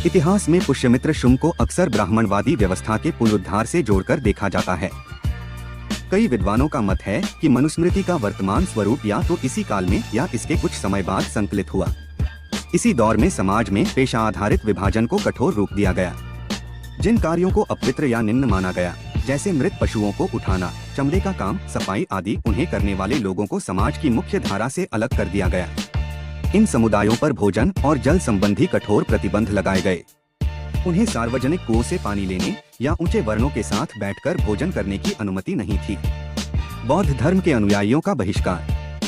इतिहास में पुष्यमित्र शुंग को अक्सर ब्राह्मणवादी व्यवस्था के पुनरुद्धार से जोड़कर देखा जाता है। कई विद्वानों का मत है कि मनुस्मृति का वर्तमान स्वरूप या तो इसी काल में या इसके कुछ समय बाद संकलित हुआ। इसी दौर में समाज में पेशा आधारित विभाजन को कठोर रूप दिया गया। जिन कार्यों को अपवित्र या निम्न माना गया, जैसे मृत पशुओं को उठाना, चमड़े का काम, सफाई आदि, उन्हें करने वाले लोगों को समाज की मुख्य धारा से अलग कर दिया गया। इन समुदायों पर भोजन और जल संबंधी कठोर प्रतिबंध लगाए गए। उन्हें सार्वजनिक कुओं से पानी लेने या ऊंचे वर्णों के साथ बैठकर भोजन करने की अनुमति नहीं थी। बौद्ध धर्म के अनुयायियों का बहिष्कार।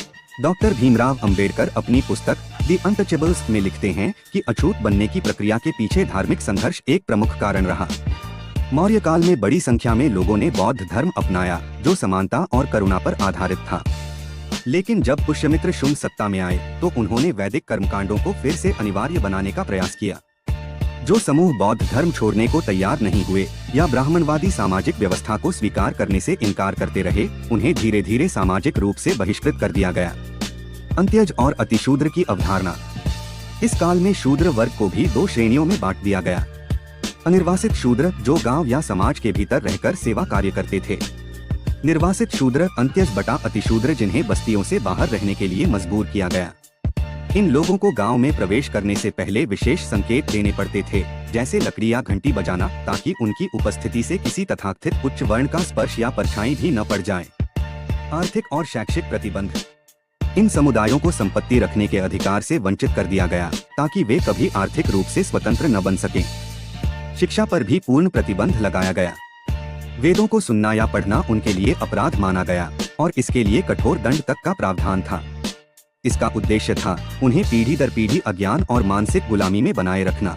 डॉक्टर भीमराव अंबेडकर अपनी पुस्तक द अनटचेबल्स में लिखते हैं कि अछूत बनने की प्रक्रिया के पीछे धार्मिक संघर्ष एक प्रमुख कारण रहा। मौर्य काल में बड़ी संख्या में लोगों ने बौद्ध धर्म अपनाया, जो समानता और करुणा पर आधारित था। लेकिन जब पुष्यमित्र शुंग सत्ता में आए तो उन्होंने वैदिक कर्मकांडों को फिर से अनिवार्य बनाने का प्रयास किया। जो समूह बौद्ध धर्म छोड़ने को तैयार नहीं हुए या ब्राह्मणवादी सामाजिक व्यवस्था को स्वीकार करने से इनकार करते रहे, उन्हें धीरे धीरे सामाजिक रूप से बहिष्कृत कर दिया गया। अंत्यज और अतिशूद्र की अवधारणा। इस काल में शूद्र वर्ग को भी दो श्रेणियों में बांट दिया गया। अनिर्वासित शूद्र, जो गांव या समाज के भीतर रहकर सेवा कार्य करते थे। निर्वासित शूद्र, अंत्यज बटा अतिशूद्र, जिन्हें बस्तियों से बाहर रहने के लिए मजबूर किया गया। इन लोगों को गांव में प्रवेश करने से पहले विशेष संकेत देने पड़ते थे, जैसे लकड़ी या घंटी बजाना, ताकि उनकी उपस्थिति से किसी तथाकथित उच्च वर्ण का स्पर्श या परछाई भी न पड़ जाए। आर्थिक और शैक्षिक प्रतिबंध। इन समुदायों को संपत्ति रखने के अधिकार से वंचित कर दिया गया, ताकि वे कभी आर्थिक रूप से स्वतंत्र न बन सकें। शिक्षा पर भी पूर्ण प्रतिबंध लगाया गया। वेदों को सुनना या पढ़ना उनके लिए अपराध माना गया और इसके लिए कठोर दंड तक का प्रावधान था। इसका उद्देश्य था उन्हें पीढ़ी दर पीढ़ी अज्ञान और मानसिक गुलामी में बनाए रखना।